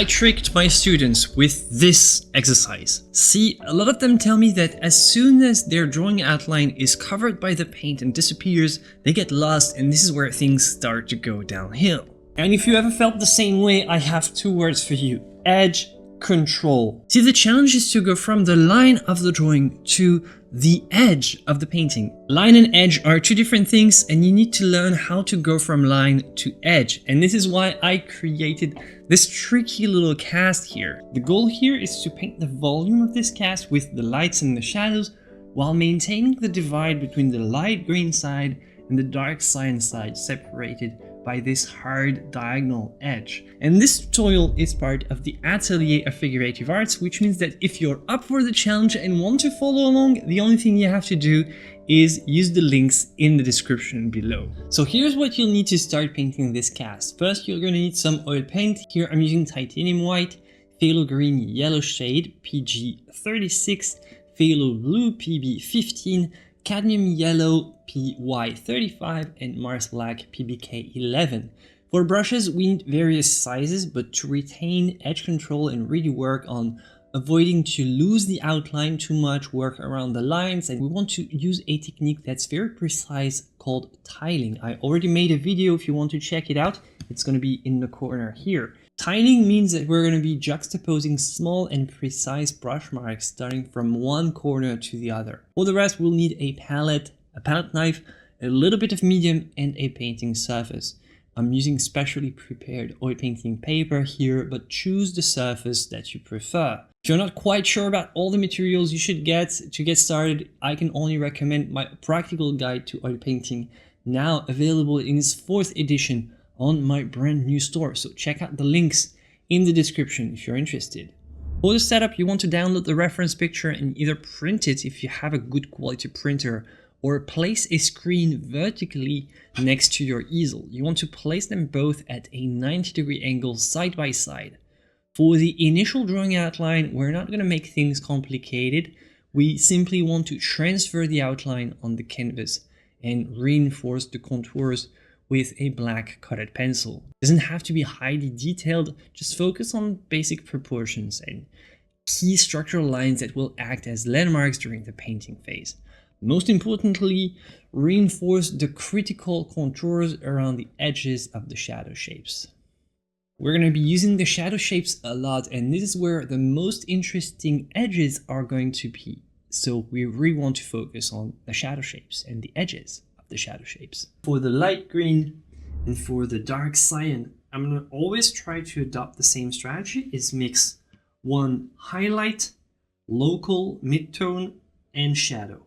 I tricked my students with this exercise. See, a lot of them tell me that as soon as their drawing outline is covered by the paint and disappears, they get lost, and this is where things start to go downhill. And if you ever felt the same way, I have two words for you: edge control. See, the challenge is to go from the line of the drawing to the edge of the painting. Line and edge are two different things, and you need to learn how to go from line to edge. And this is why I created this tricky little cast here. The goal here is to paint the volume of this cast with the lights and the shadows while maintaining the divide between the light green side and the dark cyan side, separated by this hard diagonal edge. And this tutorial is part of the Atelier of Figurative Arts, which means that if you're up for the challenge and want to follow along, the only thing you have to do is use the links in the description below. So here's what you'll need to start painting this cast. First, you're going to need some oil paint. Here I'm using titanium white, phthalo green yellow shade PG36, phthalo blue PB15, cadmium yellow PY35, and Mars black PBK11. For brushes, we need various sizes, but to retain edge control and really work on avoiding to lose the outline too much, work around the lines, and we want to use a technique that's very precise called tiling. I already made a video if you want to check it out. It's going to be in the corner here. Tiling means that we're going to be juxtaposing small and precise brush marks starting from one corner to the other. For the rest, we'll need a palette knife, a little bit of medium, and a painting surface. I'm using specially prepared oil painting paper here, but choose the surface that you prefer. If you're not quite sure about all the materials you should get to get started, I can only recommend my practical guide to oil painting, now available in its 4th edition on my brand new store. So check out the links in the description if you're interested. For the setup, you want to download the reference picture and either print it if you have a good quality printer, or place a screen vertically next to your easel. You want to place them both at a 90-degree angle side by side. For the initial drawing outline, we're not going to make things complicated. We simply want to transfer the outline on the canvas and reinforce the contours with a black colored pencil. It doesn't have to be highly detailed, just focus on basic proportions and key structural lines that will act as landmarks during the painting phase. Most importantly, reinforce the critical contours around the edges of the shadow shapes. We're going to be using the shadow shapes a lot, and this is where the most interesting edges are going to be. So we really want to focus on the shadow shapes and the edges of the shadow shapes. For the light green and for the dark cyan, I'm going to always try to adopt the same strategy, is mix one highlight, local, midtone, and shadow.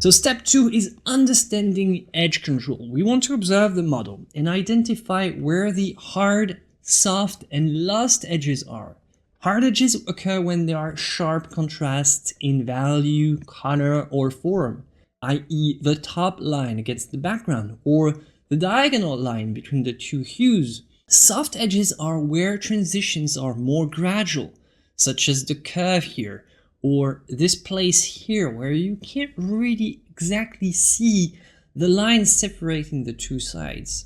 So step 2 is understanding edge control. We want to observe the model and identify where the hard, soft, and lost edges are. Hard edges occur when there are sharp contrasts in value, color, or form, i.e. the top line against the background or the diagonal line between the two hues. Soft edges are where transitions are more gradual, such as the curve here, or this place here where you can't really exactly see the lines separating the two sides.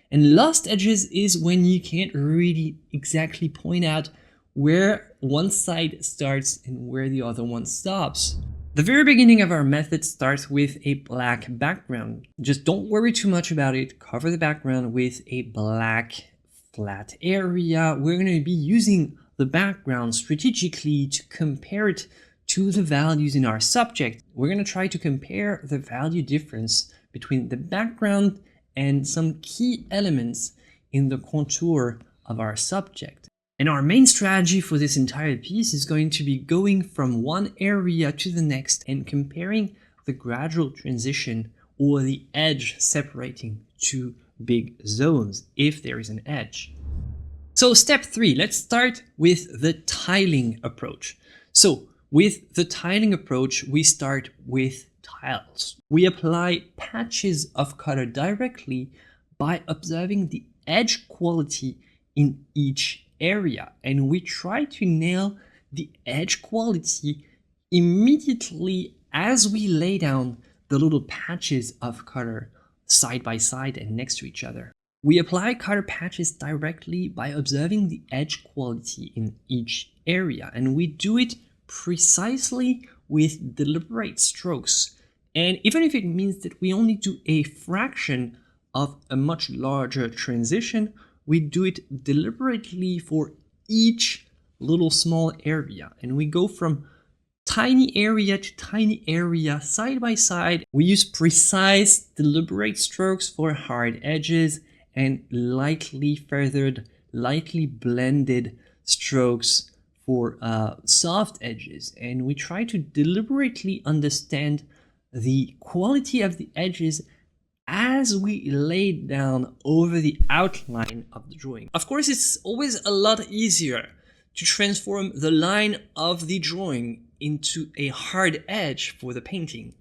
And lost edges is when you can't really exactly point out where one side starts and where the other one stops. The very beginning of our method starts with a black background. Just don't worry too much about it. Cover the background with a black flat area. We're going to be using the background strategically to compare it to the values in our subject. We're going to try to compare the value difference between the background and some key elements in the contour of our subject. And our main strategy for this entire piece is going to be going from one area to the next and comparing the gradual transition or the edge separating two big zones, if there is an edge. So step 3, let's start with the tiling approach. So with the tiling approach, we start with tiles. We apply patches of color directly by observing the edge quality in each area, and we try to nail the edge quality immediately as we lay down the little patches of color side by side and next to each other. We apply color patches directly by observing the edge quality in each area, and we do it precisely with deliberate strokes. And even if it means that we only do a fraction of a much larger transition, we do it deliberately for each little small area. And we go from tiny area to tiny area side by side. We use precise, deliberate strokes for hard edges and lightly feathered, lightly blended strokes for soft edges. And we try to deliberately understand the quality of the edges as we lay down over the outline of the drawing. Of course, it's always a lot easier to transform the line of the drawing into a hard edge for the painting.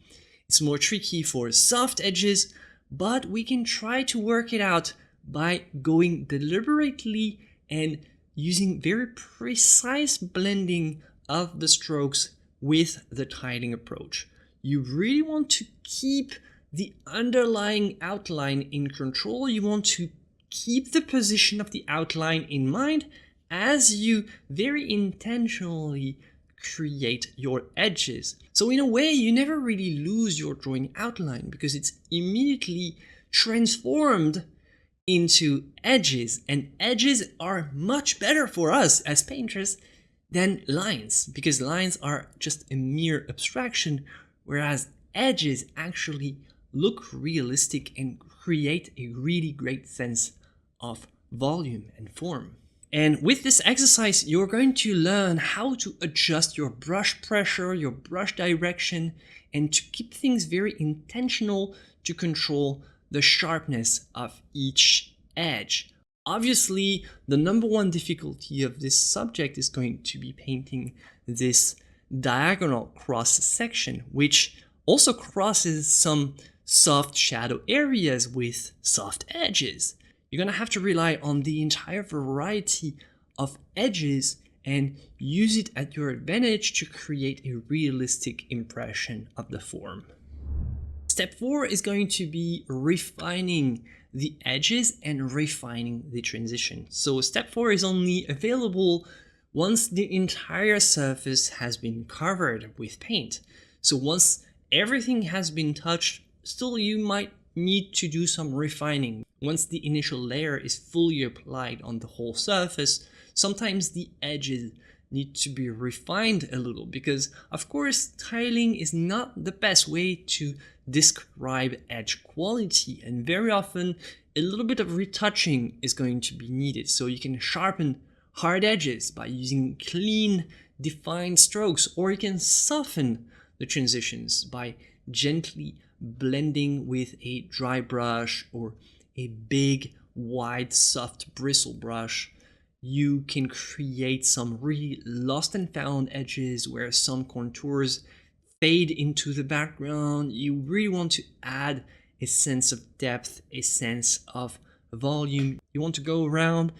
It's more tricky for soft edges, but we can try to work it out by going deliberately and using very precise blending of the strokes with the tiling approach. You really want to keep the underlying outline in control. You want to keep the position of the outline in mind as you very intentionally create your edges. So in a way, you never really lose your drawing outline because it's immediately transformed into edges, and edges are much better for us as painters than lines, because lines are just a mere abstraction, whereas edges actually look realistic and create a really great sense of volume and form. And with this exercise, you're going to learn how to adjust your brush pressure, your brush direction, and to keep things very intentional to control the sharpness of each edge. Obviously, the number one difficulty of this subject is going to be painting this diagonal cross section, which also crosses some soft shadow areas with soft edges. You're going to have to rely on the entire variety of edges and use it at your advantage to create a realistic impression of the form. Step 4 is going to be refining the edges and refining the transition. So step 4 is only available once the entire surface has been covered with paint. So once everything has been touched, still you might need to do some refining. Once the initial layer is fully applied on the whole surface, sometimes the edges need to be refined a little because, of course, tiling is not the best way to describe edge quality, and very often a little bit of retouching is going to be needed. So you can sharpen hard edges by using clean, defined strokes, or you can soften the transitions by gently blending with a dry brush or a big, wide, soft bristle brush. You can create some really lost and found edges where some contours fade into the background. You really want to add a sense of depth, a sense of volume. You want to go around,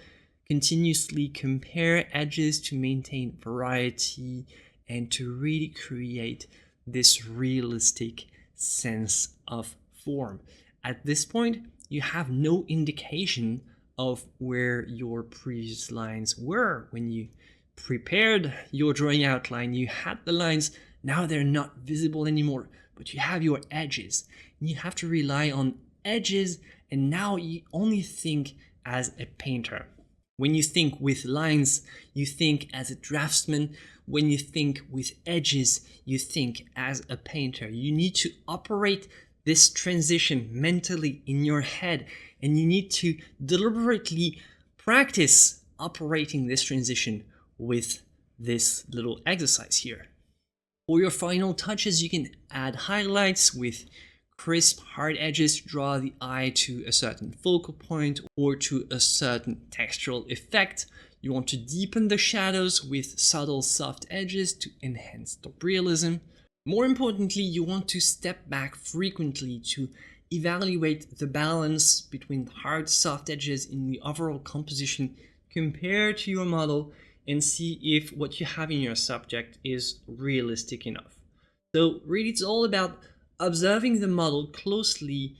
continuously compare edges to maintain variety and to really create this realistic sense of form. At this point, you have no indication of where your previous lines were. When you prepared your drawing outline, you had the lines, now they're not visible anymore, but you have your edges. You have to rely on edges, and now you only think as a painter. When you think with lines, you think as a draftsman. When you think with edges, you think as a painter. You need to operate this transition mentally in your head, and you need to deliberately practice operating this transition with this little exercise here. For your final touches, you can add highlights with crisp, hard edges to draw the eye to a certain focal point or to a certain textural effect. You want to deepen the shadows with subtle, soft edges to enhance the realism. More importantly, you want to step back frequently to evaluate the balance between hard, soft edges in the overall composition compare to your model, and see if what you have in your subject is realistic enough. So really it's all about observing the model closely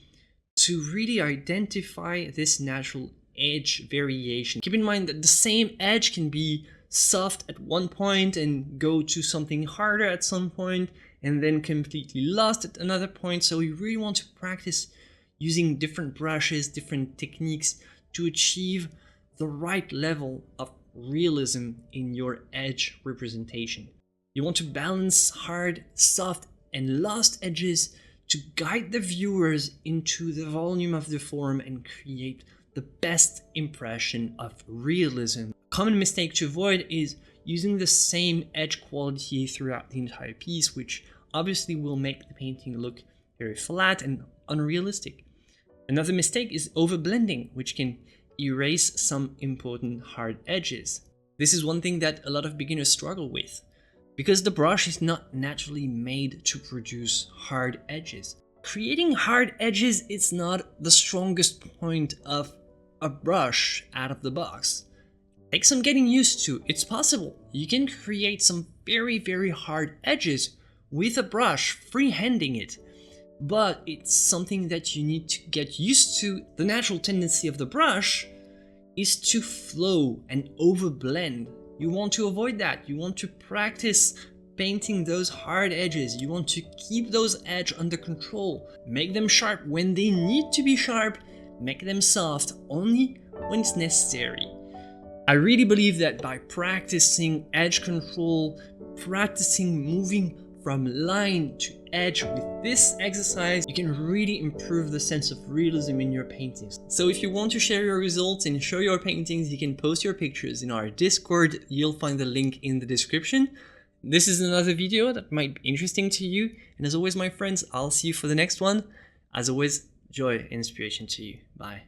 to really identify this natural edge variation. Keep in mind that the same edge can be soft at one point and go to something harder at some point and then completely lost at another point. So you really want to practice using different brushes, different techniques to achieve the right level of realism in your edge representation. You want to balance hard, soft, and lost edges to guide the viewers into the volume of the form and create the best impression of realism. A common mistake to avoid is using the same edge quality throughout the entire piece, which obviously will make the painting look very flat and unrealistic. Another mistake is overblending, which can erase some important hard edges. This is one thing that a lot of beginners struggle with, because the brush is not naturally made to produce hard edges. Creating hard edges is not the strongest point of a brush out of the box. Take some getting used to. It's possible. You can create some very hard edges with a brush, freehanding it. But it's something that you need to get used to. The natural tendency of the brush is to flow and overblend. You want to avoid that. You want to practice painting those hard edges. You want to keep those edges under control. Make them sharp when they need to be sharp. Make them soft only when it's necessary. I really believe that by practicing edge control, practicing moving from line to edge with this exercise, you can really improve the sense of realism in your paintings. So if you want to share your results and show your paintings, you can post your pictures in our Discord. You'll find the link in the description. This is another video that might be interesting to you. And as always, my friends, I'll see you for the next one. As always, joy and inspiration to you. Bye.